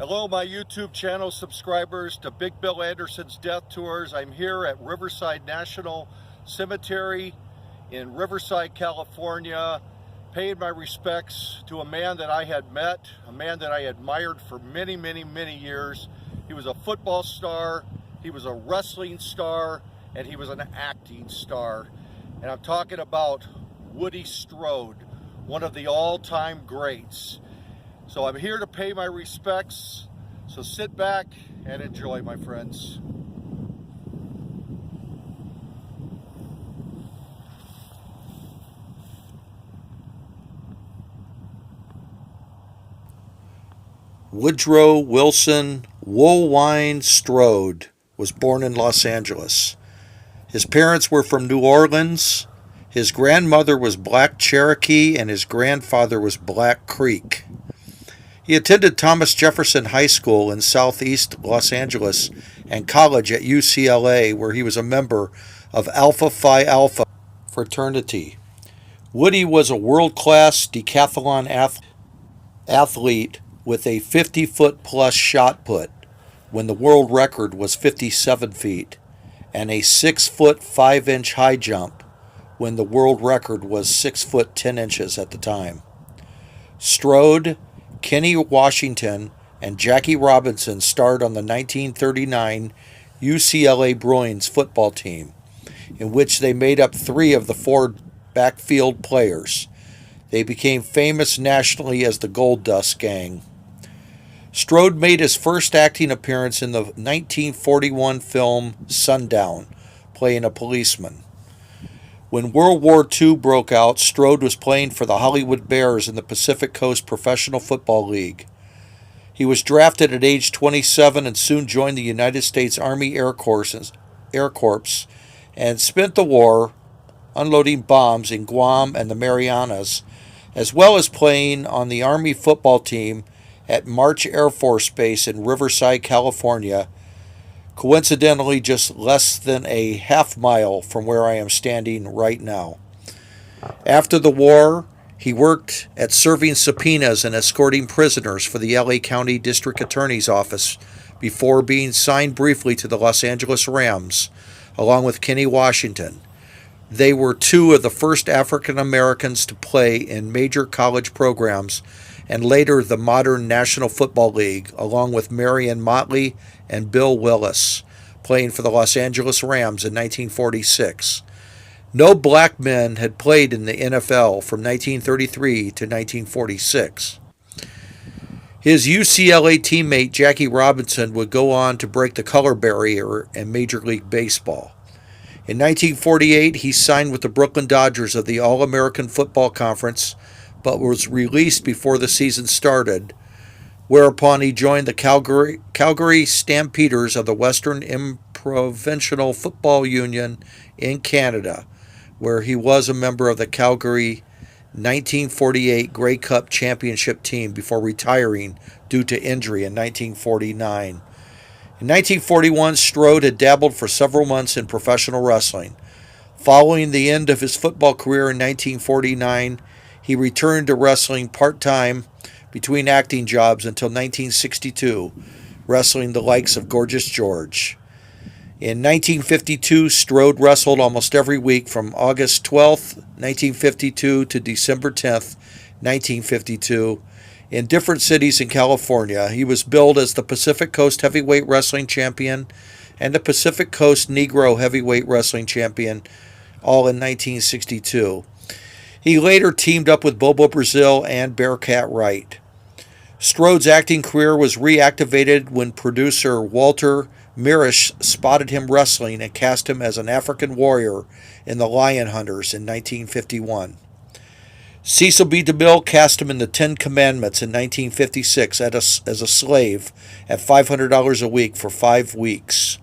Hello, my YouTube channel subscribers to Big Bill Anderson's Death Tours. I'm here at Riverside National Cemetery in Riverside, California, paying my respects to a man that I had met, a man that I admired for many, many years. He was a football star, he was a wrestling star, and he was an acting star. And I'm talking about Woody Strode, one of the all-time greats. So I'm here to pay my respects, so sit back and enjoy, my friends. Woodrow Wilson Woolwine Strode was born in Los Angeles. His parents were from New Orleans. His grandmother was Black Cherokee and his grandfather was Black Creek. He attended Thomas Jefferson High School in southeast Los Angeles and college at UCLA, where he was a member of Alpha Phi Alpha fraternity. Woody was a world-class decathlon athlete with a 50-foot plus shot put when the world record was 57 feet, and a 6-foot 5-inch high jump when the world record was 6 foot 10 inches at the time. Strode, Kenny Washington, and Jackie Robinson starred on the 1939 UCLA Bruins football team, in which they made up 3 of the 4 backfield players. They became famous nationally as the Gold Dust Gang. Strode made his first acting appearance in the 1941 film Sundown, playing a policeman. When World War II broke out, Strode was playing for the Hollywood Bears in the Pacific Coast Professional Football League. He was drafted at age 27 and soon joined the United States Army Air Corps and spent the war unloading bombs in Guam and the Marianas, as well as playing on the Army football team at March Air Force Base in Riverside, California, coincidentally just less than a half mile from where I am standing right now. After the war, he worked at serving subpoenas and escorting prisoners for the LA County District Attorney's Office before being signed briefly to the Los Angeles Rams, along with Kenny Washington. They were 2 of the first African Americans to play in major college programs and later the modern National Football League, along with Marion Motley and Bill Willis, playing for the Los Angeles Rams in 1946. No black men had played in the NFL from 1933 to 1946. His UCLA teammate Jackie Robinson would go on to break the color barrier in Major League Baseball. In 1948, he signed with the Brooklyn Dodgers of the All-American Football Conference, but was released before the season started, whereupon he joined the Calgary Stampeders of the Western Provincial Football Union in Canada, where he was a member of the Calgary 1948 Grey Cup championship team before retiring due to injury in 1949. In 1941, Strode had dabbled for several months in professional wrestling. Following the end of his football career in 1949, he returned to wrestling part-time between acting jobs until 1962, wrestling the likes of Gorgeous George. In 1952, Strode wrestled almost every week from August 12, 1952 to December 10, 1952, in different cities in California. He was billed as the Pacific Coast Heavyweight Wrestling Champion and the Pacific Coast Negro Heavyweight Wrestling Champion, all in 1962. He later teamed up with Bobo Brazil and Bearcat Wright. Strode's acting career was reactivated when producer Walter Mirisch spotted him wrestling and cast him as an African warrior in The Lion Hunters in 1951. Cecil B. DeMille cast him in The 10 Commandments in 1956 as a slave at $500 a week for 5 weeks.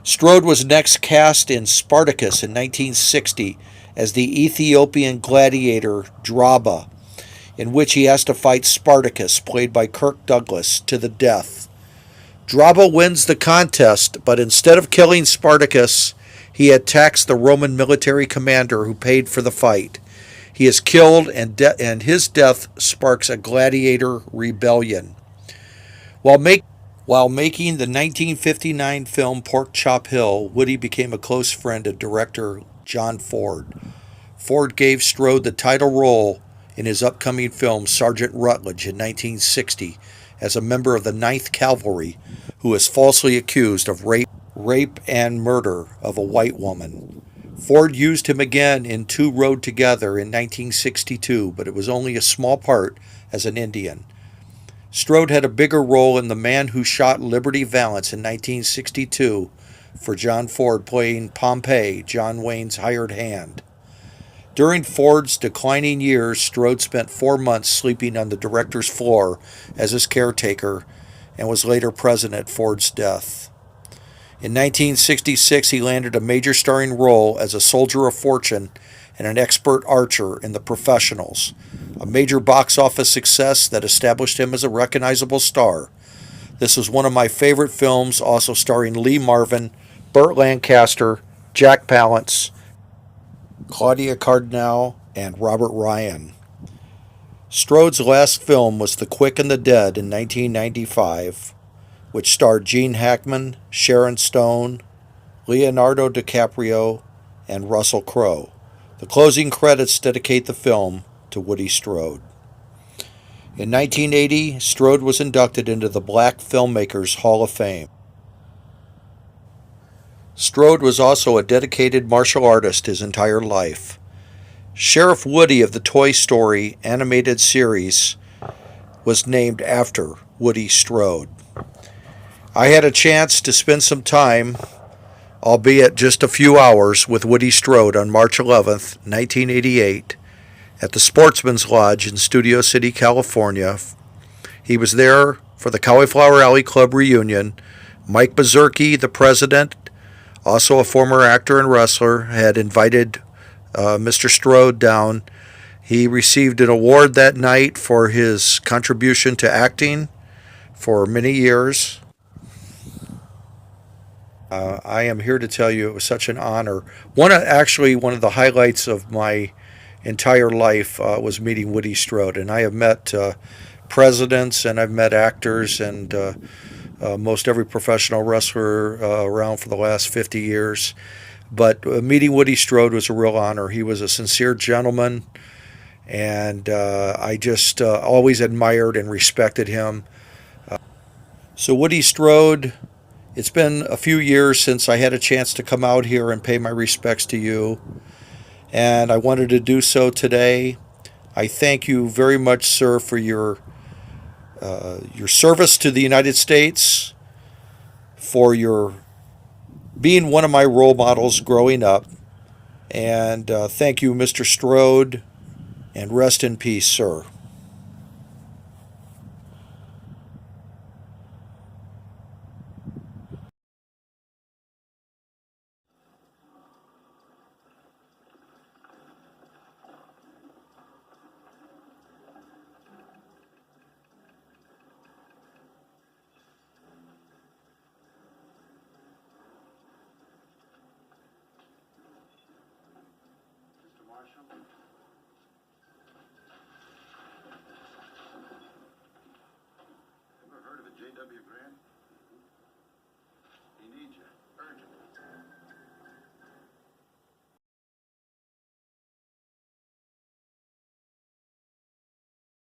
Strode was next cast in Spartacus in 1960 as the Ethiopian gladiator Draba, in which he has to fight Spartacus, played by Kirk Douglas, to the death. Draba wins the contest, but instead of killing Spartacus, he attacks the Roman military commander who paid for the fight. He is killed, and his death sparks a gladiator rebellion. While making the 1959 film Pork Chop Hill, Woody became a close friend of director John Ford. Ford gave Strode the title role in his upcoming film Sergeant Rutledge in 1960 as a member of the Ninth Cavalry who is falsely accused of rape and murder of a white woman. Ford used him again in Two Rode Together in 1962, but it was only a small part as an Indian. Strode had a bigger role in The Man Who Shot Liberty Valance in 1962 for John Ford, playing Pompey, John Wayne's hired hand. During Ford's declining years, Strode spent 4 months sleeping on the director's floor as his caretaker and was later present at Ford's death. In 1966, he landed a major starring role as a soldier of fortune and an expert archer in The Professionals, a major box office success that established him as a recognizable star. This was one of my favorite films, also starring Lee Marvin, Burt Lancaster, Jack Palance, Claudia Cardinale, and Robert Ryan. Strode's last film was The Quick and the Dead in 1995, which starred Gene Hackman, Sharon Stone, Leonardo DiCaprio, and Russell Crowe. The closing credits dedicate the film to Woody Strode. In 1980, Strode was inducted into the Black Filmmakers Hall of Fame. Strode was also a dedicated martial artist his entire life. Sheriff Woody of the Toy Story animated series was named after Woody Strode. I had a chance to spend some time, albeit just a few hours, with Woody Strode on March 11th, 1988, at the Sportsman's Lodge in Studio City, California. He was there for the Cauliflower Alley Club reunion. Mike Bazurki, the president, also a former actor and wrestler, had invited Mr. Strode down. He received an award that night for his contribution to acting for many years. I am here to tell you it was such an honor. One of the highlights of my entire life was meeting Woody Strode, and I have met presidents and I've met actors and most every professional wrestler around for the last 50 years. But meeting Woody Strode was a real honor. He was a sincere gentleman, and I just always admired and respected him. So Woody Strode, it's been a few years since I had a chance to come out here and pay my respects to you, and I wanted to do so today. I thank you very much, sir, for your service to the United States, for your being one of my role models growing up, and thank you, Mr. Strode, and rest in peace, sir.